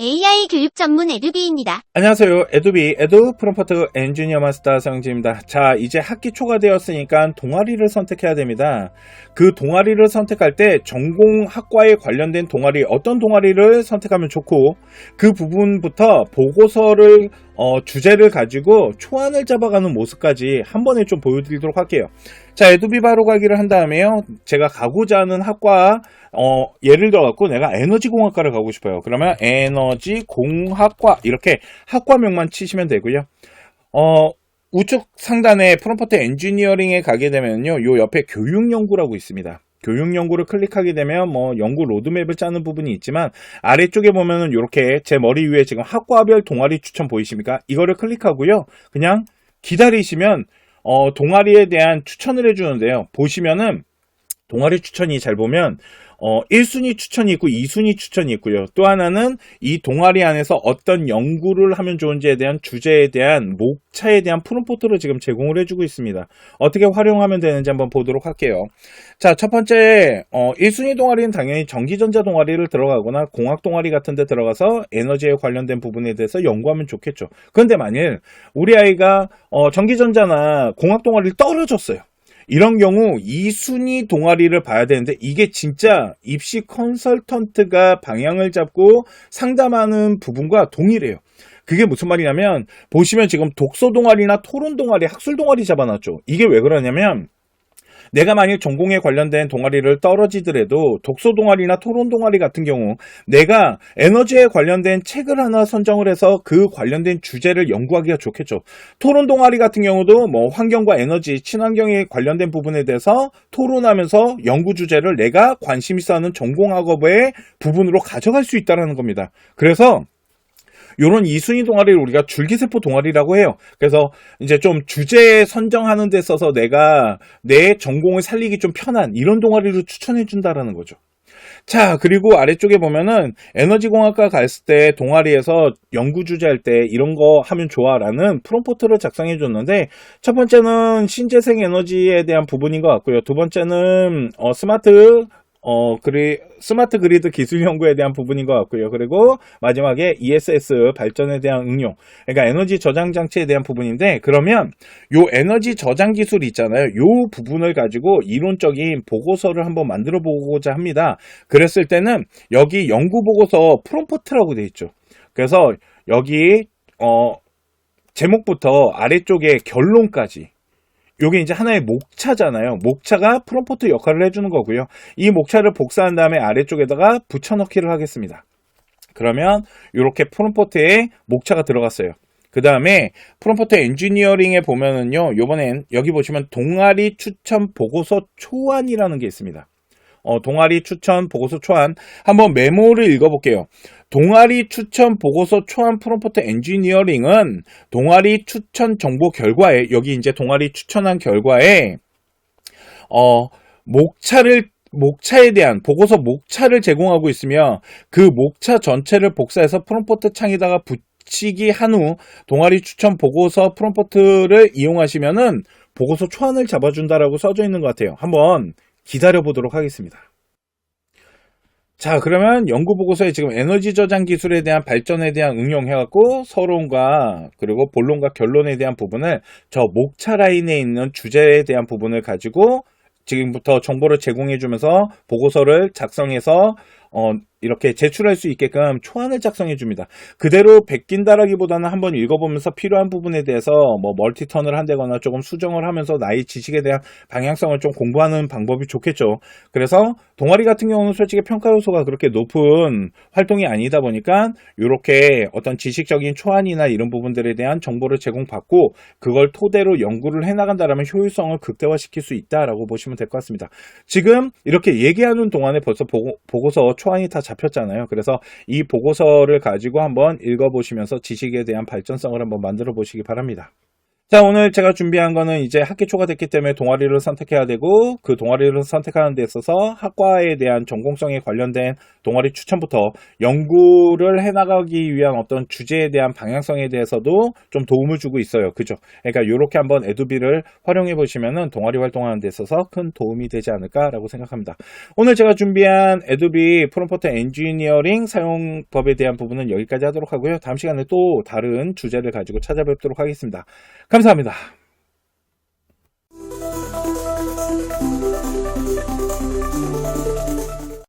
AI 교육 전문 에듀비입니다. 안녕하세요. 에듀비 에듀 프롬프트 엔지니어 마스터 성진입니다. 자, 이제 학기 초가 되었으니까 동아리를 선택해야 됩니다. 그 동아리를 선택할 때 전공 학과에 관련된 동아리, 어떤 동아리를 선택하면 좋고, 그 부분부터 보고서를 주제를 가지고 초안을 잡아가는 모습까지 한 번에 좀 보여드리도록 할게요. 자, 에듀비 바로 가기를 한 다음에요, 제가 가고자 하는 학과, 예를 들어 갖고 내가 에너지공학과를 가고 싶어요. 그러면 에너지공학과 이렇게 학과명만 치시면 되고요. 우측 상단에 프롬프트 엔지니어링에 가게 되면요, 요 옆에 교육연구라고 있습니다. 교육연구를 클릭하게 되면 연구 로드맵을 짜는 부분이 있지만, 아래쪽에 보면은 이렇게 제 머리 위에 지금 학과별 동아리 추천 보이십니까? 이거를 클릭하고요, 그냥 기다리시면 동아리에 대한 추천을 해주는데요. 보시면은 동아리 추천이 잘 보면 1순위 추천이 있고 2순위 추천이 있고요. 또 하나는 이 동아리 안에서 어떤 연구를 하면 좋은지에 대한 주제에 대한 목차에 대한 프롬프트를 지금 제공을 해주고 있습니다. 어떻게 활용하면 되는지 한번 보도록 할게요. 자, 첫 번째 1순위 동아리는 당연히 전기전자 동아리를 들어가거나 공학 동아리 같은 데 들어가서 에너지에 관련된 부분에 대해서 연구하면 좋겠죠. 그런데 만일 우리 아이가 전기전자나 공학 동아리를 떨어졌어요. 이런 경우 2순위 동아리를 봐야 되는데, 이게 진짜 입시 컨설턴트가 방향을 잡고 상담하는 부분과 동일해요. 그게 무슨 말이냐면, 보시면 지금 독서 동아리나 토론 동아리, 학술 동아리 잡아놨죠. 이게 왜 그러냐면, 내가 만약 전공에 관련된 동아리를 떨어지더라도 독서 동아리나 토론 동아리 같은 경우 내가 에너지에 관련된 책을 하나 선정을 해서 그 관련된 주제를 연구하기가 좋겠죠. 토론 동아리 같은 경우도 환경과 에너지, 친환경에 관련된 부분에 대해서 토론하면서 연구 주제를 내가 관심 있어 하는 전공학업의 부분으로 가져갈 수 있다는 겁니다. 그래서 요런 2순위 동아리를 우리가 줄기세포 동아리라고 해요. 그래서 이제 좀 주제 선정하는 데 있어서 내가 내 전공을 살리기 좀 편한 이런 동아리를 추천해 준다라는 거죠. 자, 그리고 아래쪽에 보면은 에너지공학과 갔을 때 동아리에서 연구 주제 할 때 이런 거 하면 좋아 라는 프롬프트를 작성해 줬는데, 첫 번째는 신재생 에너지에 대한 부분인 것 같고요. 두 번째는 스마트 그리드 기술 연구에 대한 부분인 것 같고요. 그리고 마지막에 ESS 발전에 대한 응용, 그러니까 에너지 저장 장치에 대한 부분인데, 그러면 요 에너지 저장 기술 있잖아요. 요 부분을 가지고 이론적인 보고서를 한번 만들어 보고자 합니다. 그랬을 때는 여기 연구 보고서 프롬프트라고 되어 있죠. 그래서 여기 제목부터 아래쪽에 결론까지, 요게 이제 하나의 목차잖아요. 목차가 프롬프트 역할을 해주는 거고요. 이 목차를 복사한 다음에 아래쪽에다가 붙여넣기를 하겠습니다. 그러면 이렇게 프롬프트에 목차가 들어갔어요. 그 다음에 프롬프트 엔지니어링에 보면은요, 요번엔 여기 보시면 동아리 추천 보고서 초안이라는 게 있습니다. 동아리 추천 보고서 초안, 한번 메모를 읽어볼게요. 동아리 추천 보고서 초안 프롬프트 엔지니어링은 동아리 추천 정보 결과에, 여기 이제 동아리 추천한 결과에 목차에 대한 보고서 목차를 제공하고 있으며, 그 목차 전체를 복사해서 프롬프트 창에다가 붙이기 한 후 동아리 추천 보고서 프롬프트를 이용하시면은 보고서 초안을 잡아준다라고 써져 있는 것 같아요. 한번 기다려 보도록 하겠습니다. 자, 그러면 연구보고서에 지금 에너지 저장 기술에 대한 발전에 대한 응용해갖고 서론과 그리고 본론과 결론에 대한 부분을 저 목차 라인에 있는 주제에 대한 부분을 가지고 지금부터 정보를 제공해주면서 보고서를 작성해서 이렇게 제출할 수 있게끔 초안을 작성해 줍니다. 그대로 베낀다라기보다는 한번 읽어보면서 필요한 부분에 대해서 멀티턴을 한다거나 조금 수정을 하면서 나의 지식에 대한 방향성을 좀 공부하는 방법이 좋겠죠. 그래서 동아리 같은 경우는 솔직히 평가 요소가 그렇게 높은 활동이 아니다 보니까 이렇게 어떤 지식적인 초안이나 이런 부분들에 대한 정보를 제공받고 그걸 토대로 연구를 해나간다라면 효율성을 극대화시킬 수 있다라고 보시면 될 것 같습니다. 지금 이렇게 얘기하는 동안에 벌써 보고서 초안이 다 잡혔잖아요. 그래서 이 보고서를 가지고 한번 읽어보시면서 지식에 대한 발전성을 한번 만들어 보시기 바랍니다. 자, 오늘 제가 준비한 거는 이제 학기 초가 됐기 때문에 동아리를 선택해야 되고, 그 동아리를 선택하는 데 있어서 학과에 대한 전공성에 관련된 동아리 추천부터 연구를 해나가기 위한 어떤 주제에 대한 방향성에 대해서도 좀 도움을 주고 있어요. 그죠? 그러니까 이렇게 한번 에두비를 활용해 보시면은 동아리 활동하는 데 있어서 큰 도움이 되지 않을까라고 생각합니다. 오늘 제가 준비한 에두비 프롬프트 엔지니어링 사용법에 대한 부분은 여기까지 하도록 하고요. 다음 시간에 또 다른 주제를 가지고 찾아뵙도록 하겠습니다. 감사합니다.